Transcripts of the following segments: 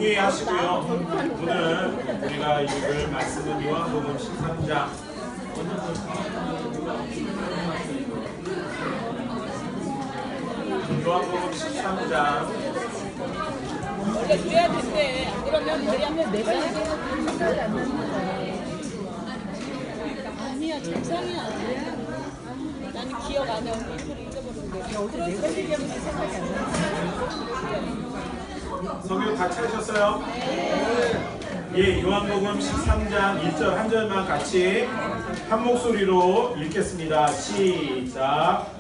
동의하시고요. 오늘 우리가 읽을 말씀은 요한복음 13장. 요한복음 13장. 원래 그래야 된대. 안 그러면 뭐냐면 내가 얘기하는 생각이 안 나는 거야. 아니야, 정상이야. 나는 기억 안 해. 언니 이걸 잊어버렸는데. 어제 내가 얘기하면 생각이 안 나. 성경 다 찾으셨어요? 예, 요한복음 13장 1절 한 절만 같이 한 목소리로 읽겠습니다. 시작.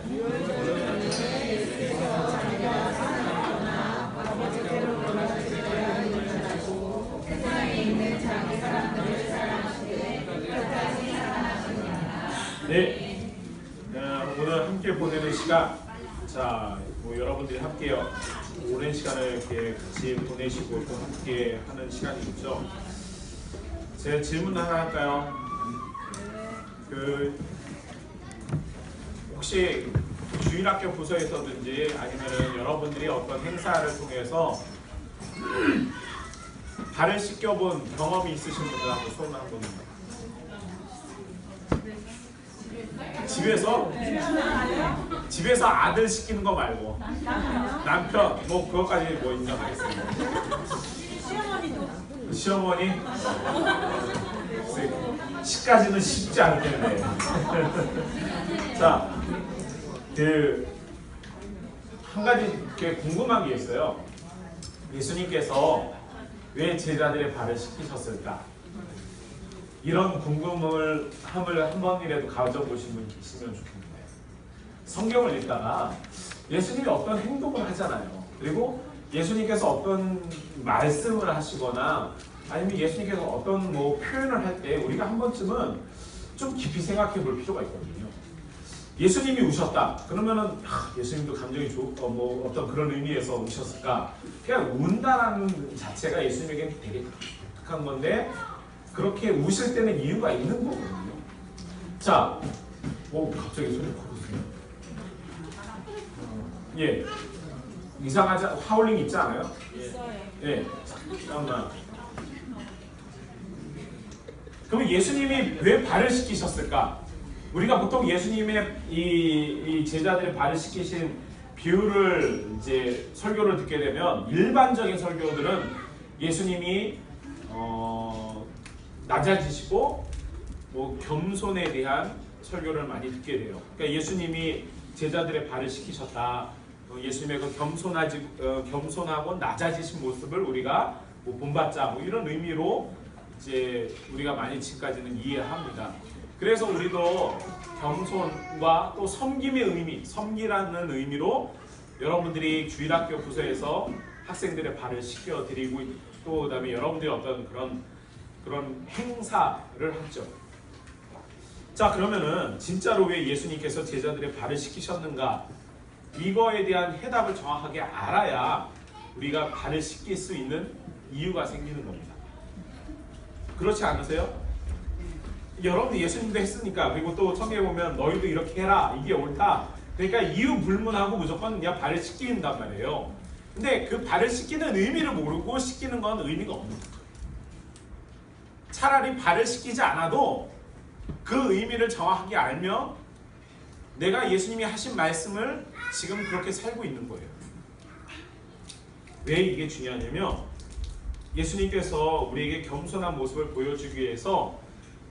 네, 오늘 함께 보내는 시간, 자, 여러분들이 함께 오랜 시간을 이렇게 같이 보내시고 또 함께 하는 시간이죠. 제가 질문 하나 할까요? 혹시 주일학교 부서에서든지 아니면 여러분들이 어떤 행사를 통해서 발을 씻겨본 경험이 있으신 분들 한번 손 한번. 집에서 아들 시키는 거 말고 남편 뭐 그것까지 뭐 인정하겠습니다. 시어머니 시까지는 쉽지 않을 텐데. 자, 한 가지 이렇게 궁금한 게 있어요. 예수님께서 왜 제자들의 발을 씻기셨을까? 이런 궁금함을 한 번이라도 가져보신 분 계시면 좋겠는데, 성경을 읽다가 예수님이 어떤 행동을 하잖아요. 그리고 예수님께서 어떤 말씀을 하시거나 아니면 예수님께서 어떤 표현을 할 때 우리가 한 번쯤은 좀 깊이 생각해 볼 필요가 있거든요. 예수님이 우셨다. 그러면은 예수님도 감정이 어떤 그런 의미에서 우셨을까? 그냥 운다라는 자체가 예수님에게 되게 독특한 건데, 그렇게 우실 때는 이유가 있는 거거든요. 자, 갑자기 소리 커졌어요. 예, 이상하지? 하울링 있지 않아요? 예, 잠깐만. 그럼 예수님이 왜 발을 씻기셨을까? 우리가 보통 예수님의 이 제자들의 발을 씻기신 비유를 이제 설교를 듣게 되면 일반적인 설교들은 예수님이 낮아지시고 겸손에 대한 설교를 많이 듣게 돼요. 그러니까 예수님이 제자들의 발을 씻기셨다. 예수님의 그 겸손하고 낮아지신 모습을 우리가 본받자 이런 의미로 이제 우리가 많이 지금까지는 이해합니다. 그래서 우리도 겸손과 또 섬김의 의미, 섬기라는 의미로 여러분들이 주일학교 부서에서 학생들의 발을 씻겨드리고 또 그다음에 여러분들이 어떤 그런 행사를 하죠. 자, 그러면은 진짜로 왜 예수님께서 제자들의 발을 씻기셨는가? 이거에 대한 해답을 정확하게 알아야 우리가 발을 씻길 수 있는 이유가 생기는 겁니다. 그렇지 않으세요? 여러분들 예수님도 했으니까, 그리고 또 성경에 보면 너희도 이렇게 해라, 이게 옳다. 그러니까 이유 불문하고 무조건 그냥 발을 씻긴단 말이에요. 근데 그 발을 씻기는 의미를 모르고 씻기는 건 의미가 없는 거예요. 차라리 발을 씻기지 않아도 그 의미를 정확하게 알며 내가 예수님이 하신 말씀을 지금 그렇게 살고 있는 거예요. 왜 이게 중요하냐면 예수님께서 우리에게 겸손한 모습을 보여주기 위해서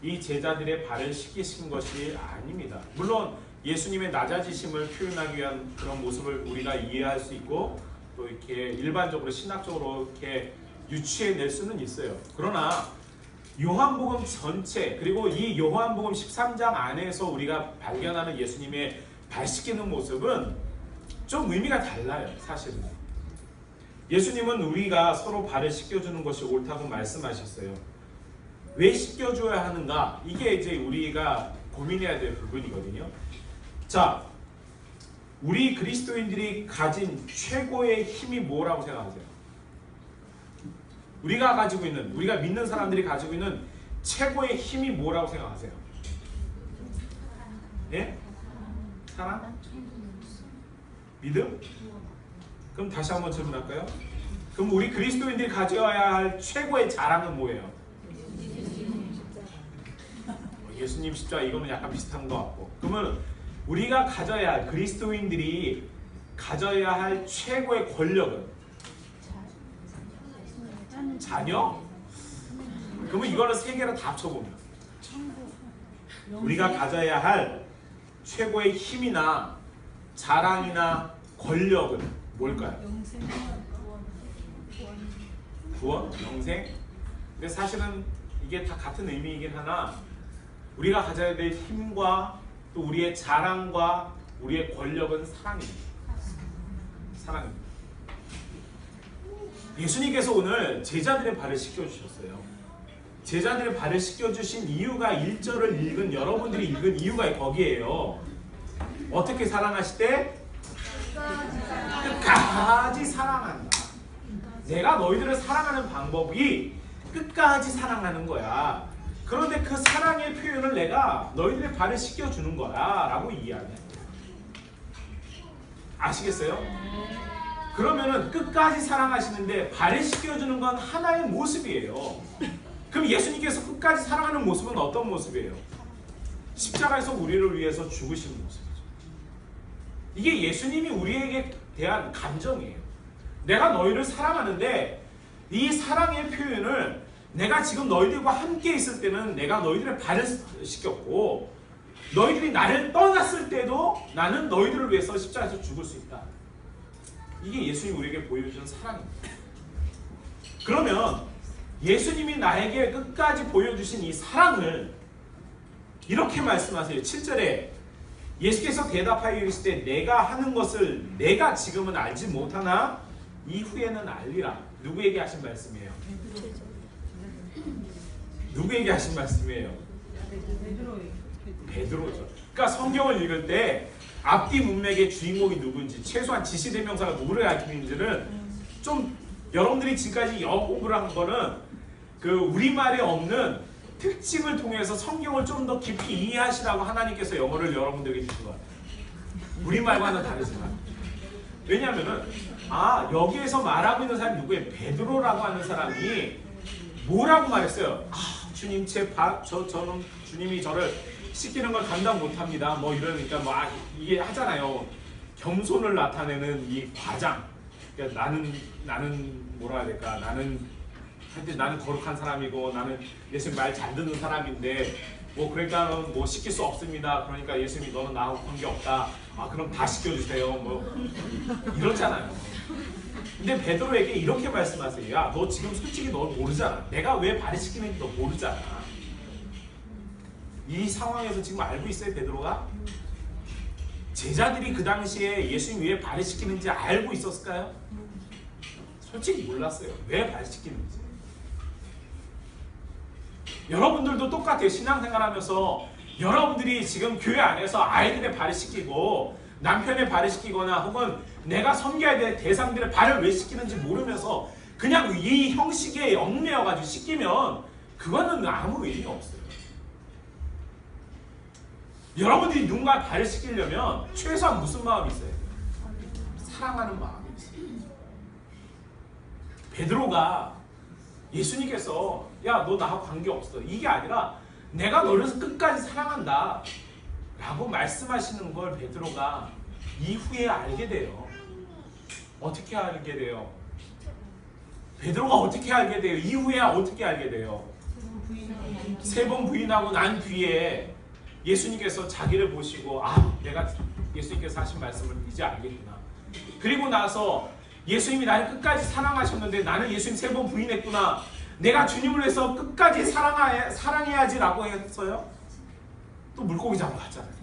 이 제자들의 발을 씻기신 것이 아닙니다. 물론 예수님의 낮아지심을 표현하기 위한 그런 모습을 우리가 이해할 수 있고 또 이렇게 일반적으로 신학적으로 이렇게 유추해낼 수는 있어요. 그러나 요한복음 전체, 그리고 이 요한복음 13장 안에서 우리가 발견하는 예수님의 발 씻기는 모습은 좀 의미가 달라요. 사실은 예수님은 우리가 서로 발을 씻겨주는 것이 옳다고 말씀하셨어요. 왜 씻겨줘야 하는가? 이게 이제 우리가 고민해야 될 부분이거든요. 자, 우리 그리스도인들이 가진 최고의 힘이 뭐라고 생각하세요? 우리가 가지고 있는, 우리가 믿는 사람들이 가지고 있는 최고의 힘이 뭐라고 생각하세요? 예? 사랑? 믿음? 그럼 다시 한번 질문할까요? 그럼 우리 그리스도인들이 가져야 할 최고의 자랑은 뭐예요? 예수님 십자가 이거는 약간 비슷한 것 같고. 그러면 우리가 가져야 할 그리스도인들이 가져야 할 최고의 권력은 자녀? 그러면 이거를 세 개를 다 합쳐보면 우리가 가져야 할 최고의 힘이나 자랑이나 권력은 뭘까요? 구원? 영생? 근데 사실은 이게 다 같은 의미이긴 하나 우리가 가져야 될 힘과 또 우리의 자랑과 우리의 권력은 사랑입니다. 사랑입니다. 예수님께서 오늘 제자들의 발을 씻겨주셨어요. 제자들의 발을 씻겨주신 이유가 1절을 읽은 여러분들이 읽은 이유가 거기에요. 어떻게 사랑하시되? 끝까지 사랑한다. 내가 너희들을 사랑하는 방법이 끝까지 사랑하는 거야. 그런데 그 사랑의 표현을 내가 너희들의 발을 씻겨주는 거야 라고 이야기해요. 아시겠어요? 그러면은 끝까지 사랑하시는데 발을 씻겨주는 건 하나의 모습이에요. 그럼 예수님께서 끝까지 사랑하는 모습은 어떤 모습이에요? 십자가에서 우리를 위해서 죽으신 모습이죠. 이게 예수님이 우리에게 대한 감정이에요. 내가 너희를 사랑하는데 이 사랑의 표현을 내가 지금 너희들과 함께 있을 때는 내가 너희들의 발을 씻겼고 너희들이 나를 떠났을 때도 나는 너희들을 위해서 십자가에서 죽을 수 있다. 이게 예수님이 우리에게 보여주는 사랑입니다. 그러면 예수님이 나에게 끝까지 보여주신 이 사랑을 이렇게 말씀하세요. 7절에 예수께서 대답하여 이르시되 내가 하는 것을 내가 지금은 알지 못하나 이후에는 알리라. 누구에게 하신 말씀이에요? 누구에게 하신 말씀이에요? 베드로죠. 그러니까 성경을 읽을 때 앞뒤 문맥의 주인공이 누군지 최소한 지시대명사가 누구를 가리키는지는 좀 여러분들이 지금까지 영어 공부를 한 거는 그 우리말에 없는 특징을 통해서 성경을 좀 더 깊이 이해하시라고 하나님께서 영어를 여러분들에게 주신 것 같아요. 우리말과는 다르지만. 왜냐하면은 여기에서 말하고 있는 사람이 누구예요? 베드로라고 하는 사람이 뭐라고 말했어요? 주님 저는 주님이 저를 씻기는 걸 감당 못합니다. 뭐 이러니까 이게 하잖아요. 겸손을 나타내는 이 과장. 그러니까 나는 뭐라 해야 될까? 나는 거룩한 사람이고 나는 예수님 말 잘 듣는 사람인데 그러니까는 씻길 수 없습니다. 그러니까 예수님이 너는 나하고 관계 없다. 그럼 다 씻겨주세요. 이렇잖아요. 근데 베드로에게 이렇게 말씀하세요. 야, 너 지금 솔직히 너 모르잖아. 내가 왜 발을 씻기는지 너 모르잖아. 이 상황에서 지금 알고 있어요, 베드로가? 제자들이 그 당시에 예수님 왜 발을 씻기는지 알고 있었을까요? 솔직히 몰랐어요. 왜 발을 씻기는지. 여러분들도 똑같아요. 신앙생활하면서 여러분들이 지금 교회 안에서 아이들의 발을 씻기고 남편의 발을 씻기거나 혹은 내가 섬겨야 될 대상들의 발을 왜 씻기는지 모르면서 그냥 이 형식에 얽매여가지고 씻기면 그거는 아무 의미 없어요. 여러분들이 누군가 발을 씻기려면 최소한 무슨 마음이 있어요? 사랑하는 마음이 있어요. 베드로가 예수님께서 야, 너 나하고 관계없어. 이게 아니라 내가 너를 끝까지 사랑한다 라고 말씀하시는 걸 베드로가 이후에 알게 돼요. 어떻게 알게 돼요? 베드로가 어떻게 알게 돼요? 이후에 어떻게 알게 돼요? 3번 부인하고 난 뒤에 예수님께서 자기를 보시고 내가 예수님께서 하신 말씀을 이제 알겠구나. 그리고 나서 예수님이 나를 끝까지 사랑하셨는데 나는 예수님 3번 부인했구나. 내가 주님을 위해서 끝까지 사랑해야지 라고 했어요. 또 물고기 잡으러 갔잖아요.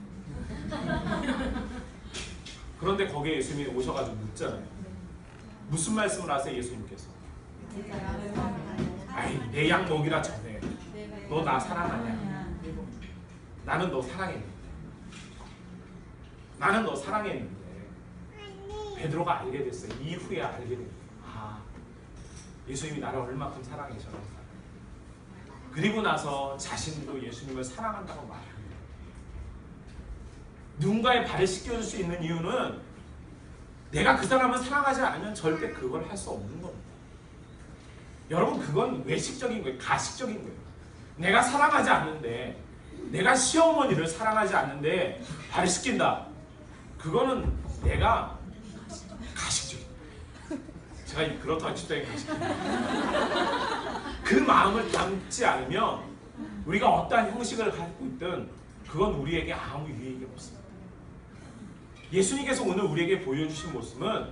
그런데 거기에 예수님이 오셔가지고 묻잖아요. 무슨 말씀을 하세요, 예수님께서? 내 양 먹이라 전에 너 나 사랑하냐? 나는 너 사랑했는데. 나는 너 사랑했는데. 베드로가 알게 됐어요. 이후에 알게 됐어요. 예수님이 나를 얼마큼 사랑하셨나. 그리고 나서 자신도 예수님을 사랑한다고 말합니다. 누군가의 발을 씻겨줄 수 있는 이유는 내가 그 사람을 사랑하지 않으면 절대 그걸 할 수 없는 겁니다. 여러분 그건 외식적인 거예요. 가식적인 거예요. 내가 사랑하지 않는데, 내가 시어머니를 사랑하지 않는데 발을 씻긴다. 그거는 내가 가식적인 거예요. 제가 그렇다고 집단에 가식적인 그 마음을 담지 않으면 우리가 어떠한 형식을 갖고 있든 그건 우리에게 아무 유익이 없습니다. 예수님께서 오늘 우리에게 보여주신 모습은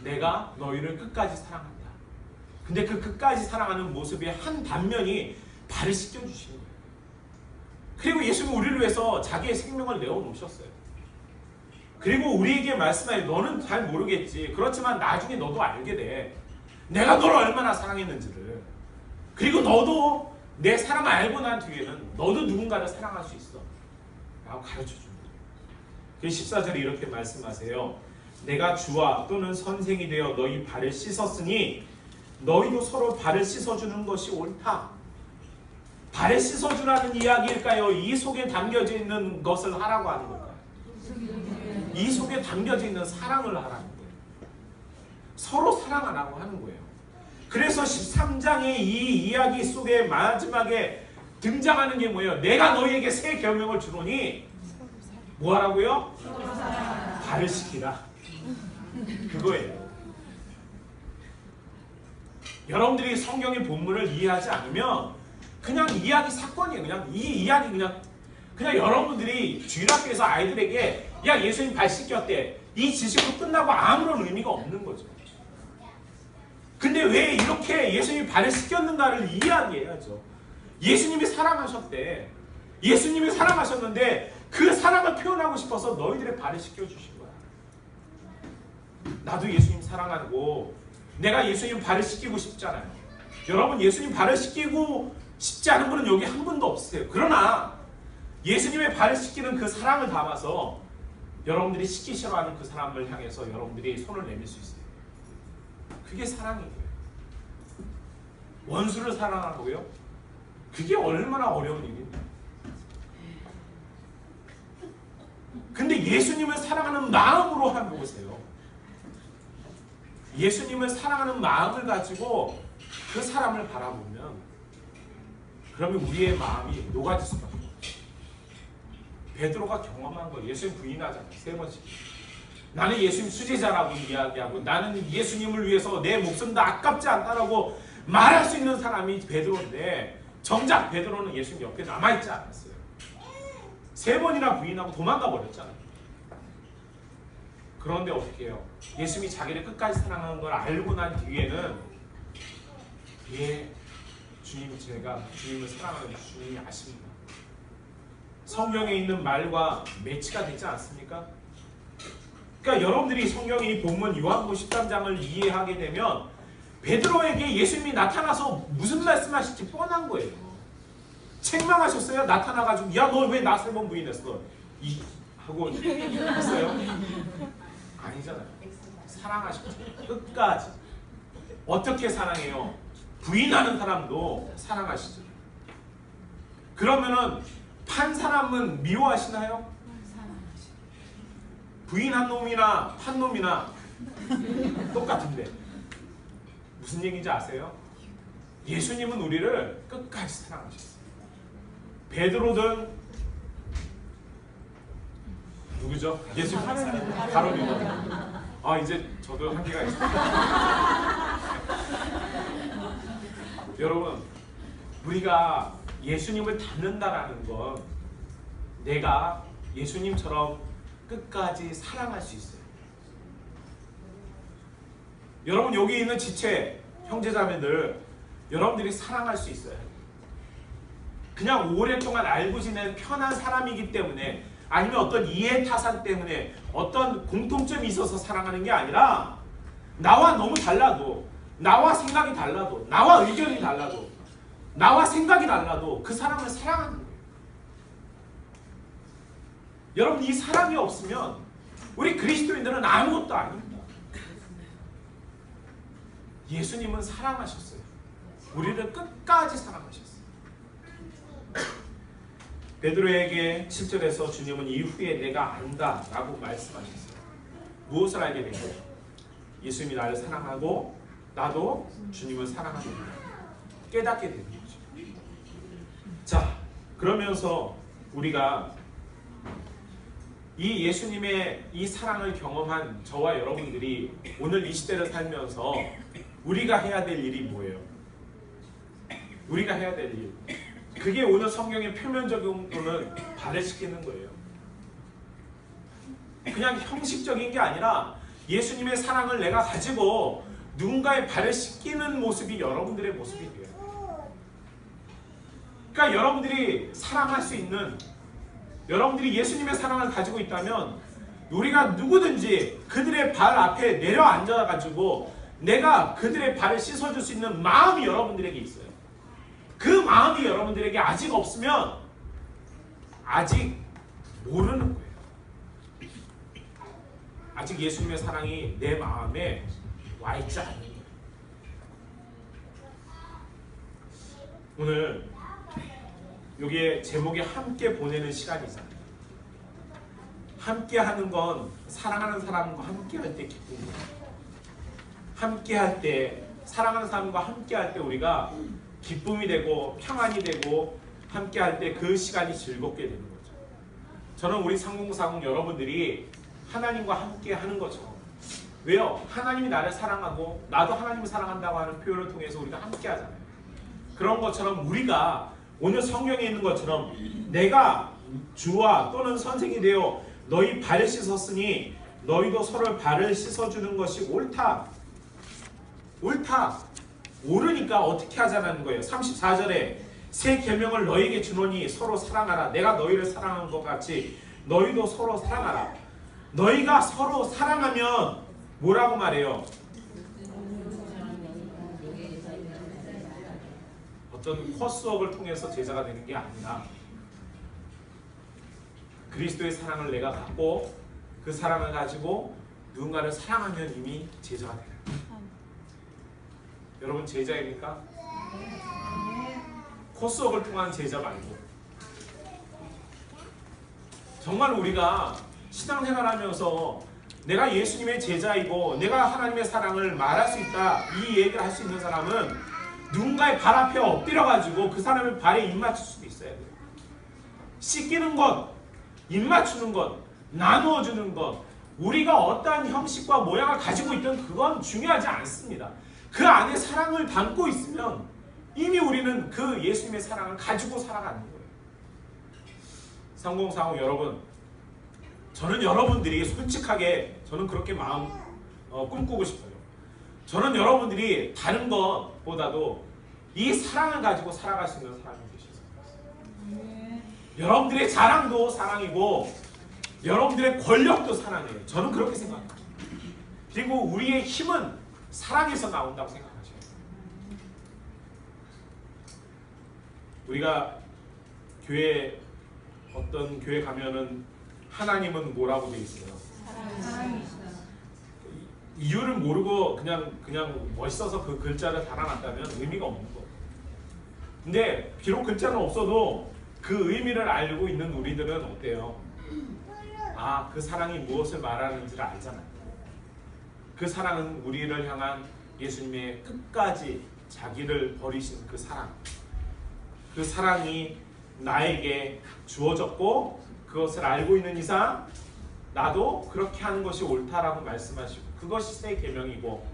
내가 너희를 끝까지 사랑한다. 근데 그 끝까지 사랑하는 모습의 한 단면이 발을 씻겨주시는 거예요. 그리고 예수님은 우리를 위해서 자기의 생명을 내어놓으셨어요. 그리고 우리에게 말씀하여 너는 잘 모르겠지. 그렇지만 나중에 너도 알게 돼. 내가 너를 얼마나 사랑했는지를. 그리고 너도 내 사랑을 알고 난 뒤에는 너도 누군가를 사랑할 수 있어. 라고 가르쳐줍니다. 그 14절에 이렇게 말씀하세요. 내가 주와 또는 선생이 되어 너희 발을 씻었으니 너희도 서로 발을 씻어주는 것이 옳다. 발을 씻어주라는 이야기일까요? 이 속에 담겨져 있는 것을 하라고 하는 걸까요? 이 속에 담겨져 있는 사랑을 하라는 거예요. 서로 사랑하라고 하는 거예요. 그래서 13장의 이 이야기 속에 마지막에 등장하는 게 뭐예요? 내가 너희에게 새 계명을 주노니 뭐 하라고요? 발을 씻기라. 그거예요. 여러분들이 성경의 본문을 이해하지 않으면 그냥 이야기 사건이에요. 그냥 이 이야기 그냥 여러분들이 주일학교에서 아이들에게 야 예수님 발 씻겼대. 이 지식으로 끝나고 아무런 의미가 없는 거죠. 근데 왜 이렇게 예수님이 발을 씻겼는가를 이야기해야죠. 예수님이 사랑하셨대. 예수님이 사랑하셨는데 그 사랑을 표현하고 싶어서 너희들의 발을 씻겨주신 거야. 나도 예수님 사랑하고 내가 예수님 발을 씻기고 싶잖아요. 여러분 예수님 발을 씻기고 싶지 않은 분은 여기 한 분도 없으세요. 그러나 예수님의 발을 씻기는 그 사랑을 담아서 여러분들이 씻기시러 하는 그 사람을 향해서 여러분들이 손을 내밀 수 있어요. 그게 사랑이에요. 원수를 사랑하고요. 그게 얼마나 어려운 일인데. 근데 예수님을 사랑하는 마음으로 한번 보세요. 예수님을 사랑하는 마음을 가지고 그 사람을 바라보면 그러면 우리의 마음이 녹아질 수밖에 없어요. 베드로가 경험한 거예요. 예수님 부인하잖아요. 3번씩. 나는 예수님 수제자라고 이야기하고 나는 예수님을 위해서 내 목숨도 아깝지 않다라고 말할 수 있는 사람이 베드로인데 정작 베드로는 예수님 옆에 남아있지 않았어요. 3번이나 부인하고 도망가 버렸잖아요. 그런데 어떻게 해요? 예수님이 자기를 끝까지 사랑하는 걸 알고 난 뒤에는 주님 제가 주님을 사랑하는 주님이 아십니다. 성경에 있는 말과 매치가 되지 않습니까? 그러니까 여러분들이 성경의 이 본문 요한복음 13장을 이해하게 되면 베드로에게 예수님이 나타나서 무슨 말씀하실지 뻔한 거예요. 책망하셨어요? 나타나가지고 야 너 왜 나 3번 부인했어? 하고 했어요? 아니잖아요. 사랑하셨죠. 끝까지. 어떻게 사랑해요? 부인하는 사람도 사랑하시죠. 그러면은 판 사람은 미워하시나요? 부인한 놈이나 판 놈이나 똑같은데 무슨 얘기인지 아세요? 예수님은 우리를 끝까지 사랑하셨어요. 베드로든 누구죠? 예수님 가론이거든요. 아 이제 저도 한계가 있습니다. 여러분 우리가 예수님을 닮는다라는 건 내가 예수님처럼 끝까지 사랑할 수 있어요. 여러분 여기 있는 지체 형제자매들 여러분들이 사랑할 수 있어요. 그냥 오랫동안 알고 지낸 편한 사람이기 때문에 아니면 어떤 이해타산 때문에 어떤 공통점이 있어서 사랑하는 게 아니라 나와 너무 달라도 나와 생각이 달라도 나와 의견이 달라도 나와 생각이 달라도 그 사람을 사랑하는 거예요. 여러분 이 사랑이 없으면 우리 그리스도인들은 아무것도 아닙니다. 예수님은 사랑하셨어요. 우리를 끝까지 사랑하셨어요. 베드로에게 7절에서 주님은 이후에 내가 안다 라고 말씀하셨어요. 무엇을 알게 된 거예요? 예수님이 나를 사랑하고 나도 주님을 사랑하는 거예요. 깨닫게 되는 거죠. 자, 그러면서 우리가 이 예수님의 이 사랑을 경험한 저와 여러분들이 오늘 이 시대를 살면서 우리가 해야 될 일이 뭐예요? 우리가 해야 될 일. 그게 오늘 성경의 표면적으로는 발을 씻기는 거예요. 그냥 형식적인 게 아니라 예수님의 사랑을 내가 가지고 누군가의 발을 씻기는 모습이 여러분들의 모습이 돼요. 그러니까 여러분들이 사랑할 수 있는, 여러분들이 예수님의 사랑을 가지고 있다면 우리가 누구든지 그들의 발 앞에 내려앉아가지고 내가 그들의 발을 씻어줄 수 있는 마음이 여러분들에게 있어요. 그 마음이 여러분들에게 아직 없으면 아직 모르는 거예요. 아직 예수님의 사랑이 내 마음에 와 있지 않은 거예요. 오늘 여기에 제목이 함께 보내는 시간이잖아요. 함께 하는 건 사랑하는 사람과 함께 할 때 기쁨이에요. 함께 할 때, 사랑하는 사람과 함께 할 때 우리가 기쁨이 되고 평안이 되고 함께 할 때 그 시간이 즐겁게 되는 거죠. 저는 우리 상공사공 여러분들이 하나님과 함께 하는 거죠. 왜요? 하나님이 나를 사랑하고 나도 하나님을 사랑한다고 하는 표현을 통해서 우리가 함께 하잖아요. 그런 것처럼 우리가 오늘 성경에 있는 것처럼 내가 주와 또는 선생이 되어 너희 발을 씻었으니 너희도 서로 발을 씻어주는 것이 옳다. 옳다. 옳으니까 어떻게 하자는 거예요. 34절에 새 계명을 너희에게 주노니 서로 사랑하라. 내가 너희를 사랑한 것 같이 너희도 서로 사랑하라. 너희가 서로 사랑하면 뭐라고 말해요? 어떤 코스웍을 통해서 제자가 되는 게 아니라 그리스도의 사랑을 내가 갖고 그 사랑을 가지고 누군가를 사랑하면 이미 제자가 되는 거예요. 여러분 제자입니까? 코스웍을 통한 제자 말고 정말 우리가 신앙생활하면서 내가 예수님의 제자이고 내가 하나님의 사랑을 말할 수 있다 이 얘기를 할 수 있는 사람은 누군가의 발 앞에 엎드려가지고 그 사람의 발에 입 맞출 수도 있어야 돼요. 씻기는 것, 입 맞추는 것, 나누어 주는 것, 우리가 어떠한 형식과 모양을 가지고 있든 그건 중요하지 않습니다. 그 안에 사랑을 담고 있으면 이미 우리는 그 예수님의 사랑을 가지고 살아가는 거예요. 3040 여러분, 저는 여러분들이 솔직하게 저는 그렇게 마음 꿈꾸고 싶어요. 저는 여러분들이 다른 것보다도 이 사랑을 가지고 살아갈 수 있는 사람이 되셨으면 좋겠어요. 여러분들의 자랑도 사랑이고 여러분들의 권력도 사랑이에요. 저는 그렇게 생각합니다. 그리고 우리의 힘은 사랑에서 나온다고 생각하셔요. 우리가 교회 어떤 교회 가면은 하나님은 뭐라고 돼 있어요? 이유를 모르고 그냥 멋있어서 그 글자를 달아놨다면 의미가 없는 거예요. 근데 비록 글자는 없어도 그 의미를 알고 있는 우리들은 어때요? 아, 그 사랑이 무엇을 말하는지를 알잖아요. 그 사랑은 우리를 향한 예수님의 끝까지 자기를 버리신 그 사랑. 그 사랑이 나에게 주어졌고 그것을 알고 있는 이상 나도 그렇게 하는 것이 옳다라고 말씀하시고 그것이 새 계명이고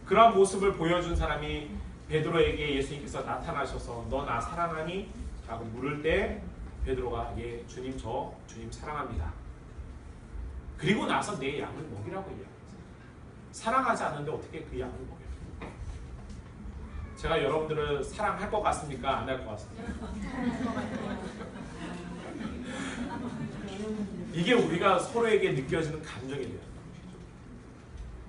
그런 모습을 보여준 사람이 베드로에게 예수님께서 나타나셔서 너 나 사랑하니? 라고 물을 때 베드로가 예 주님 저 주님 사랑합니다. 그리고 나서 내 양을 먹이라고 이야기했어요. 사랑하지 않는데 어떻게 그 양을 먹여요? 제가 여러분들을 사랑할 것 같습니까? 안 할 것 같습니까? 이게 우리가 서로에게 느껴지는 감정이 돼요.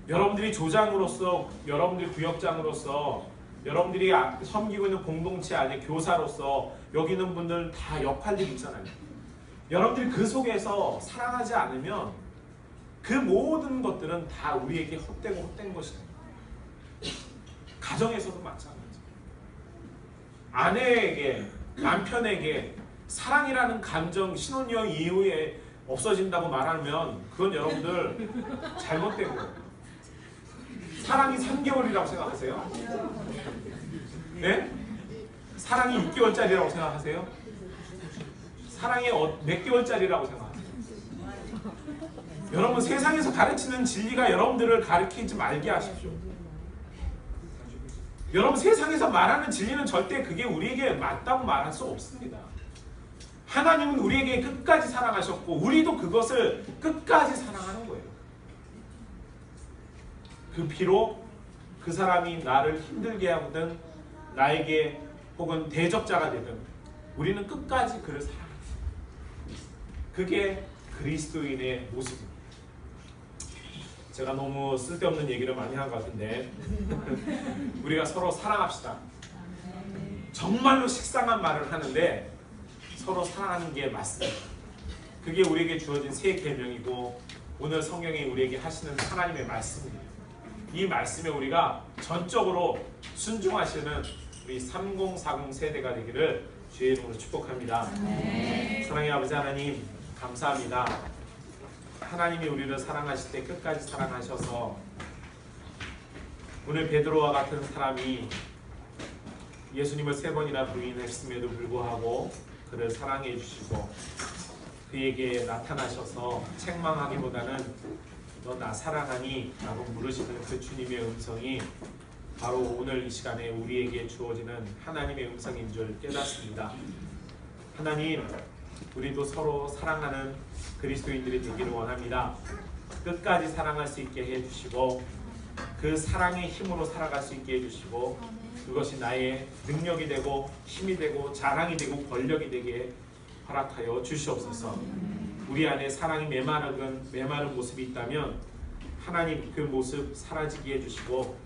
여러분들이 조장으로서, 여러분들이 구역장으로서, 여러분들이 섬기고 있는 공동체 안에 교사로서 여기 있는 분들 다 역할들이 있잖아요. 여러분들이 그 속에서 사랑하지 않으면 그 모든 것들은 다 우리에게 헛된 것이다. 가정에서도 마찬가지예요. 아내에게, 남편에게 사랑이라는 감정 신혼여행 이후에 없어진다고 말하면 그건 여러분들 잘못된 거예요. 사랑이 3개월이라고 생각하세요? 네? 사랑이 6개월짜리라고 생각하세요? 사랑이 몇 개월짜리라고 생각하세요? 여러분, 세상에서 가르치는 진리가 여러분들을 가르치지 말게 하십시오. 여러분, 세상에서 말하는 진리는 절대 그게 우리에게 맞다고 말할 수 없습니다. 하나님은 우리에게 끝까지 사랑하셨고 우리도 그것을 끝까지 사랑하는 거예요. 그 피로 그 사람이 나를 힘들게 하거든 나에게 혹은 대적자가 되든 우리는 끝까지 그를 사랑합니다. 그게 그리스도인의 모습입니다. 제가 너무 쓸데없는 얘기를 많이 한 것 같은데 우리가 서로 사랑합시다. 정말로 식상한 말을 하는데 서로 사랑하는 게 맞습니다. 그게 우리에게 주어진 새 계명이고 오늘 성경이 우리에게 하시는 하나님의 말씀입니다. 이 말씀에 우리가 전적으로 순종하시는 우리 3040 세대가 되기를 주의 이름으로 축복합니다. 사랑의 아버지 하나님, 감사합니다. 하나님이 우리를 사랑하실 때 끝까지 사랑하셔서 오늘 베드로와 같은 사람이 예수님을 3번이나 부인했음에도 불구하고 그를 사랑해 주시고 그에게 나타나셔서 책망하기보다는 너 나 사랑하니? 라고 물으시는 그 주님의 음성이 바로 오늘 이 시간에 우리에게 주어지는 하나님의 음성인 줄 깨닫습니다. 하나님, 우리도 서로 사랑하는 그리스도인들이 되기를 원합니다. 끝까지 사랑할 수 있게 해주시고 그 사랑의 힘으로 살아갈 수 있게 해주시고 그것이 나의 능력이 되고 힘이 되고 자랑이 되고 권력이 되게 허락하여 주시옵소서. 우리 안에 사랑이 메마른 모습이 있다면 하나님 그 모습 사라지게 해주시고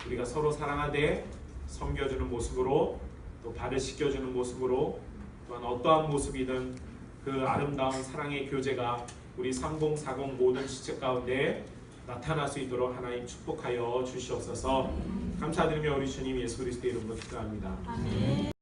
우리가 서로 사랑하되 섬겨주는 모습으로 또 발을 씻겨주는 모습으로 또한 어떠한 모습이든 그 아름다운 사랑의 교제가 우리 3040 모든 시체 가운데 나타날 수 있도록 하나님 축복하여 주시옵소서. 감사드리며 우리 주님 예수 그리스도의 이름으로 기도합니다.